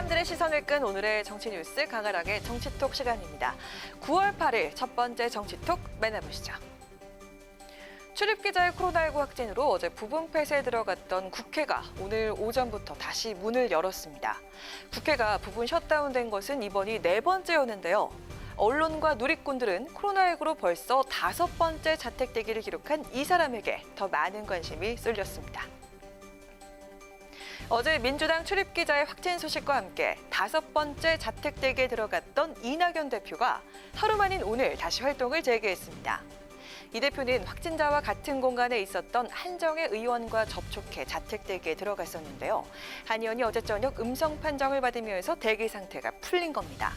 사람들의 시선을 끈 오늘의 정치 뉴스 강하락의 정치톡 시간입니다. 9월 8일 첫 번째 정치톡 만나보시죠. 출입기자의 코로나19 확진으로 어제 부분 폐쇄에 들어갔던 국회가 오늘 오전부터 다시 문을 열었습니다. 국회가 부분 셧다운된 것은 이번이 네 번째였는데요. 언론과 누리꾼들은 코로나19로 벌써 5번째 자택대기를 기록한 이 사람에게 더 많은 관심이 쏠렸습니다. 어제 민주당 출입기자의 확진 소식과 함께 5번째 자택대기에 들어갔던 이낙연 대표가 하루 만인 오늘 다시 활동을 재개했습니다. 이 대표는 확진자와 같은 공간에 있었던 한정혜 의원과 접촉해 자택대기에 들어갔었는데요. 한 의원이 어제 저녁 음성 판정을 받으면서 대기 상태가 풀린 겁니다.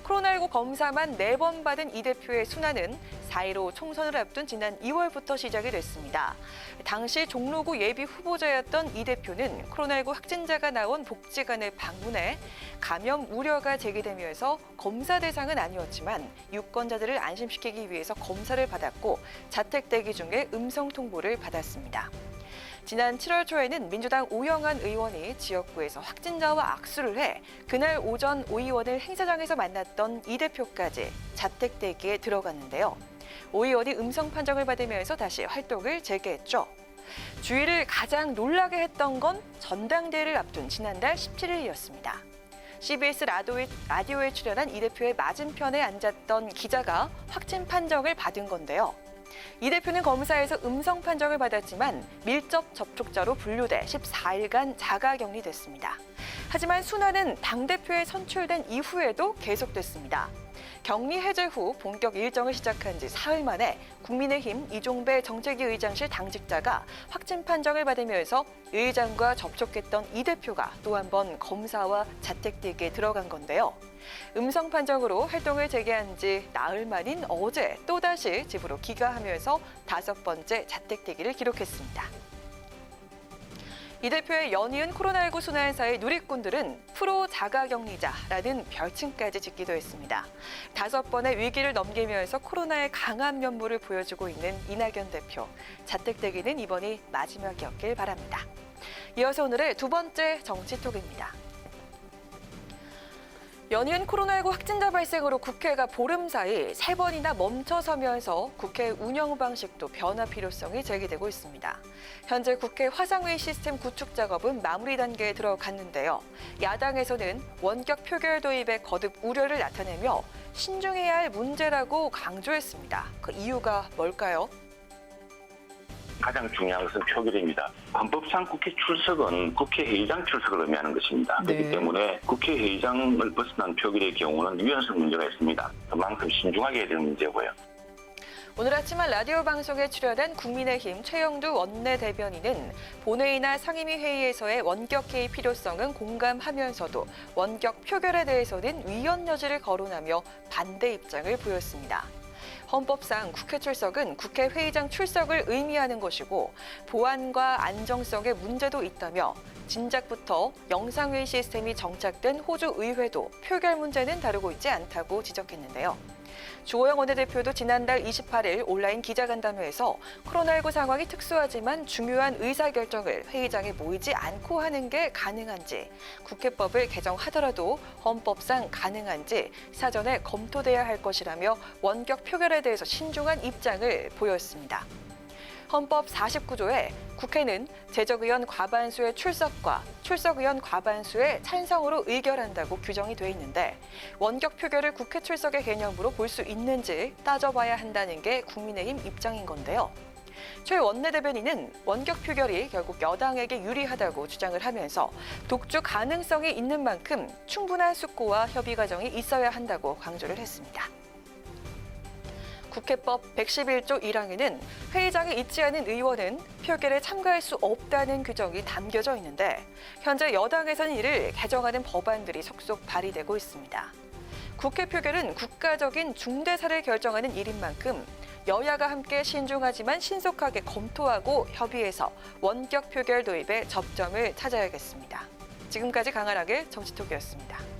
코로나19 검사만 4번 받은 이 대표의 순환은 4.15 총선을 앞둔 지난 2월부터 시작이 됐습니다. 당시 종로구 예비 후보자였던 이 대표는 코로나19 확진자가 나온 복지관을 방문해 감염 우려가 제기되면서 검사 대상은 아니었지만 유권자들을 안심시키기 위해서 검사를 받았고 자택 대기 중에 음성 통보를 받았습니다. 지난 7월 초에는 민주당 오영환 의원이 지역구에서 확진자와 악수를 해 그날 오전 오 의원을 행사장에서 만났던 이 대표까지 자택 대기에 들어갔는데요. 오 의원이 음성 판정을 받으면서 다시 활동을 재개했죠. 주위를 가장 놀라게 했던 건 전당대회를 앞둔 지난달 17일이었습니다. CBS 라디오에 출연한 이 대표의 맞은편에 앉았던 기자가 확진 판정을 받은 건데요. 이 대표는 검사에서 음성 판정을 받았지만 밀접 접촉자로 분류돼 14일간 자가격리됐습니다. 하지만 순환은 당대표에 선출된 이후에도 계속됐습니다. 격리 해제 후 본격 일정을 시작한 지 사흘 만에 국민의힘 이종배 정책위 의장실 당직자가 확진 판정을 받으면서 의장과 접촉했던 이 대표가 또 한 번 검사와 자택대기에 들어간 건데요. 음성 판정으로 활동을 재개한 지 나흘 만인 어제 또다시 집으로 귀가하면서 5번째 자택대기를 기록했습니다. 이 대표의 연이은 코로나19 순환사의 누리꾼들은 프로 자가격리자라는 별칭까지 짓기도 했습니다. 5번의 위기를 넘기면서 코로나의 강한 면모를 보여주고 있는 이낙연 대표. 자택대기는 이번이 마지막이었길 바랍니다. 이어서 오늘의 두 번째 정치톡입니다. 연이은 코로나19 확진자 발생으로 국회가 보름 사이 3번이나 멈춰서면서 국회 운영 방식도 변화 필요성이 제기되고 있습니다. 현재 국회 화상회의 시스템 구축 작업은 마무리 단계에 들어갔는데요. 야당에서는 원격 표결 도입에 거듭 우려를 나타내며 신중해야 할 문제라고 강조했습니다. 그 이유가 뭘까요? 가장 중요한 것은 표결입니다. 헌법상 국회 출석은 국회의장 출석을 의미하는 것입니다. 네. 그렇기 때문에 국회의장을 벗어난 표결의 경우는 유연성 문제가 있습니다. 그만큼 신중하게 해야 되는 문제고요. 오늘 아침 라디오 방송에 출연한 국민의힘 최영두 원내대변인은 본회의나 상임위 회의에서의 원격 회의 필요성은 공감하면서도 원격 표결에 대해서는 위헌 여지를 거론하며 반대 입장을 보였습니다. 헌법상 국회 출석은 국회 회의장 출석을 의미하는 것이고 보안과 안정성에 문제도 있다며 진작부터 영상회의 시스템이 정착된 호주 의회도 표결 문제는 다루고 있지 않다고 지적했는데요. 주호영 원내대표도 지난달 28일 온라인 기자간담회에서 코로나19 상황이 특수하지만 중요한 의사결정을 회의장에 모이지 않고 하는 게 가능한지, 국회법을 개정하더라도 헌법상 가능한지 사전에 검토돼야 할 것이라며 원격 표결에 대해서 신중한 입장을 보였습니다. 헌법 49조에 국회는 재적의원 과반수의 출석과 출석의원 과반수의 찬성으로 의결한다고 규정이 돼 있는데 원격 표결을 국회 출석의 개념으로 볼 수 있는지 따져봐야 한다는 게 국민의힘 입장인 건데요. 최 원내대변인은 원격 표결이 결국 여당에게 유리하다고 주장을 하면서 독주 가능성이 있는 만큼 충분한 숙고와 협의 과정이 있어야 한다고 강조를 했습니다. 국회법 111조 1항에는 회의장에 있지 않은 의원은 표결에 참가할 수 없다는 규정이 담겨져 있는데 현재 여당에서는 이를 개정하는 법안들이 속속 발의되고 있습니다. 국회 표결은 국가적인 중대사를 결정하는 일인 만큼 여야가 함께 신중하지만 신속하게 검토하고 협의해서 원격 표결 도입에 접점을 찾아야겠습니다. 지금까지 강하락의 정치톡이었습니다.